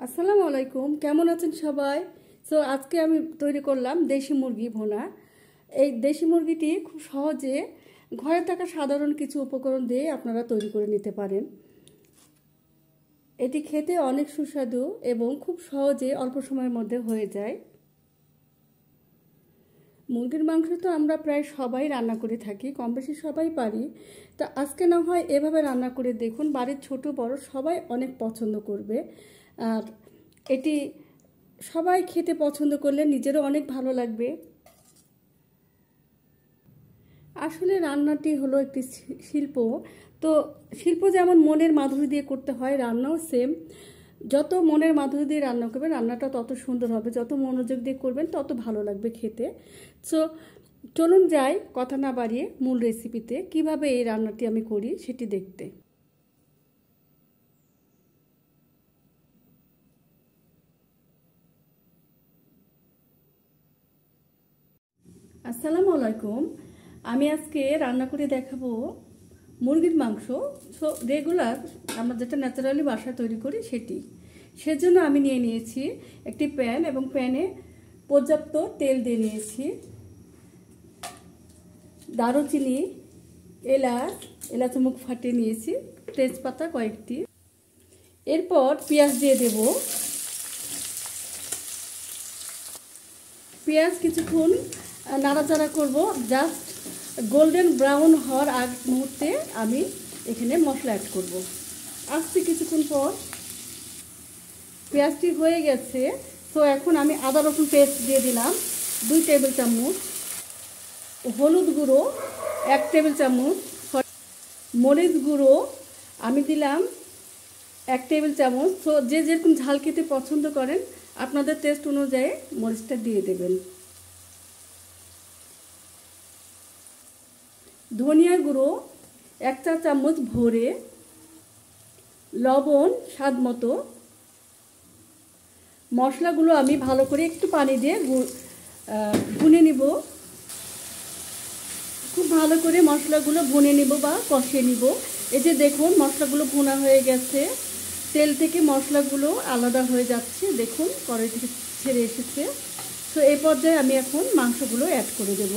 আসসালামু আলাইকুম, কেমন আছেন সবাই? সো আজকে আমি তৈরি করলাম দেশি মুরগি ভুনা। এই দেশি মুরগিটি খুব সহজে ঘরে থাকা সাধারণ কিছু উপকরণ দিয়ে আপনারা তৈরি করে নিতে পারেন। এটি খেতে অনেক সুস্বাদু এবং খুব সহজে অল্প সময়ের মধ্যে হয়ে যায়। মুরগির মাংস তো আমরা প্রায় সবাই রান্না করে থাকি, কম বেশি সবাই পারি। তা আজকে না হয় এভাবে রান্না করে দেখুন, বাড়ির ছোট বড় সবাই অনেক পছন্দ করবে। আর এটি সবাই খেতে পছন্দ করলে নিজেরও অনেক ভালো লাগবে। আসলে রান্নাটি হলো একটি শিল্প। তো শিল্প যেমন মনের মাধুরী দিয়ে করতে হয়, রান্নাও সেম। যত মনের মাধুরী দিয়ে রান্না করবেন রান্নাটা তত সুন্দর হবে, যত মনোযোগ দিয়ে করবেন তত ভালো লাগবে খেতে। সো চলুন যাই কথা না বাড়িয়ে মূল রেসিপিতে, কিভাবে এই রান্নাটি আমি করি সেটি দেখতে। আসসালামু আলাইকুম, আমি আজকে রান্না করে দেখাবো মুরগির মাংস। সো রেগুলার আমরা যেটা ন্যাচারালি বাসায় তৈরি করি সেটি। সেজন্য আমি নিয়ে নিয়েছি একটি প্যান এবং প্যানে পর্যাপ্ত তেল দিয়ে নিয়েছি। দারুচিনি, এলাচ মুখ ফাটিয়ে নিয়েছি, তেজপাতা কয়েকটি। এরপর পেঁয়াজ দিয়ে দেব। পেঁয়াজ কিছুক্ষণ নাড়াচাড়া করব, জাস্ট গোল্ডেন ব্রাউন হওয়ার আগ মুহূর্তে আমি এখানে মশলা অ্যাড করব। আসছি কিছুক্ষণ পর পেঁয়াজটি হয়ে গেছে। তো এখন আমি আদা রসুন পেস্ট দিয়ে দিলাম 2 টেবিল চামচ, হলুদ গুঁড়ো 1 টেবিল চামচ, মরিচ গুঁড়ো আমি দিলাম 1 টেবিল চামচ। তো যে যেরকম ঝাল খেতে পছন্দ করেন আপনাদের টেস্ট অনুযায়ী মরিচটা দিয়ে দেবেন। ধনিয়া গুঁড়ো 1 চা চামচ ভরে, লবণ স্বাদ মতো। মশলাগুলো আমি ভালো করে একটু পানি দিয়ে ভুনে নিব। খুব ভালো করে মশলাগুলো ভুনে নিব বা কষিয়ে নিব। এই যে দেখুন মশলাগুলো ভুনা হয়ে গেছে, তেল থেকে মশলাগুলো আলাদা হয়ে যাচ্ছে, দেখুন কড়াই থেকে ছেড়ে এসেছে। তো এই পর্যায়ে আমি এখন মাংসগুলো অ্যাড করে দেব।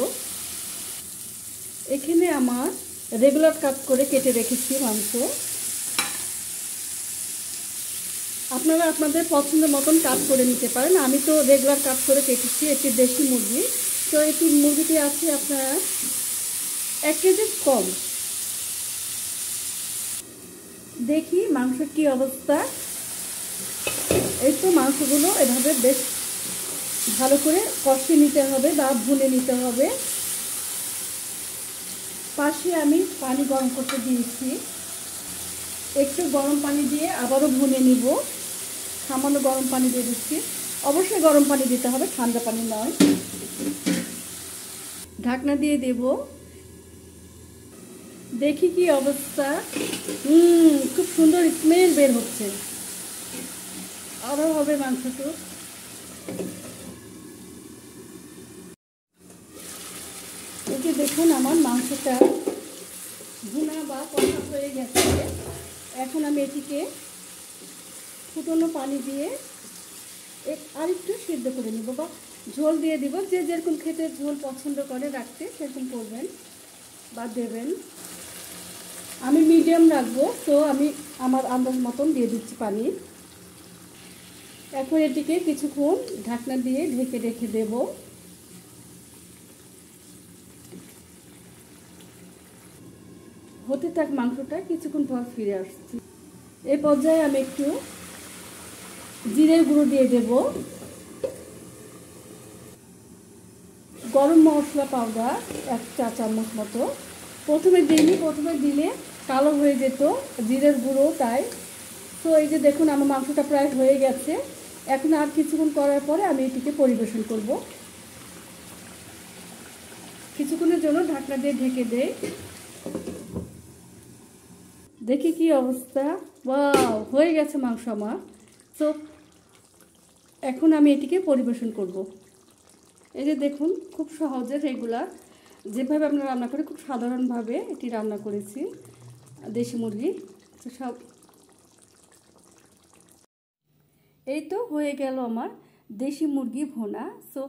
এখানে আমার রেগুলার কাট করে কেটে রেখেছি মাংস। আপনারা আপনাদের পছন্দ মতন কাট করে নিতে পারেন। আমি তো রেগুলার কাট করে কেটেছি। এটি দেশি মুরগি, তো এটি মুরগিটি আছে আপনার 1 কেজির কম। দেখি মাংসের কি অবস্থা। এই তো মাংসগুলো এভাবে বেশ ভালো করে কষিয়ে নিতে হবে বা ভুনে নিতে হবে। পাশে আমি পানি গরম করতে দিয়েছি, একটু গরম পানি দিয়ে আবারও ভুনে নিব। সামান্য গরম পানি দিয়ে দিচ্ছি, অবশ্যই গরম পানি দিতে হবে, ঠান্ডা পানি নয়। ঢাকনা দিয়ে দেব। দেখি কি অবস্থা। খুব সুন্দর স্মেল বের হচ্ছে, আরও হবে মাংসটা। এই যে দেখুন আমার মাংসটা ভুনা বা কষা হয়ে গেছে। এখন আমি এটিকে ফুটনো পানি দিয়ে আরেকটু সিদ্ধ করে নিব বা ঝোল দিয়ে দিব। যে যেরকম খেতে ঝোল পছন্দ করে রাখতে সেরকম করবেন বা দেবেন। আমি মিডিয়াম রাখবো, তো আমি আমার আন্দাজ মতন দিয়ে দিচ্ছি পানি। এখন এটিকে কিছুক্ষণ ঢাকনা দিয়ে ঢেকে রেখে দেব। হতে থাক মাংসটা, কিছুক্ষণ পর ফিরে আসছি। এই পর্যায়ে আমি একটু জিরের গুঁড়ো দিয়ে দেব, গরম মশলা পাউডার 1 চা চামচ মতো। প্রথমে দিলে কালো হয়ে যেত জিরের গুঁড়ো, তাই। তো এই যে দেখুন আমার মাংসটা প্রায় হয়ে গেছে। এখন আর কিছুক্ষণ করার পরে আমি এটিকে পরিবেশন করব। কিছুক্ষণের জন্য ঢাকনা দিয়ে ঢেকে দেই। দেখি কি অবস্থা। ওয়াও, হয়ে গেছে মাংস আমার। তো এখন আমি এটিকে পরিবেশন করব। এই যে দেখুন খুব সহজে রেগুলার যেভাবে আমরা রান্না করি খুব সাধারণভাবে এটি রান্না করেছি দেশি মুরগি। তো সব এই তো হয়ে গেল আমার দেশি মুরগি ভুনা। সো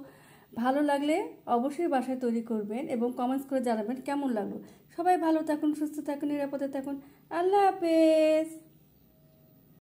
ভালো লাগলে অবশ্যই বাসায় তৈরি করবেন এবং কমেন্টস করে জানাবেন কেমন লাগলো। সবাই ভালো থাকুন, সুস্থ থাকুন, নিরাপদে থাকুন। আল্লাহ হাফেজ।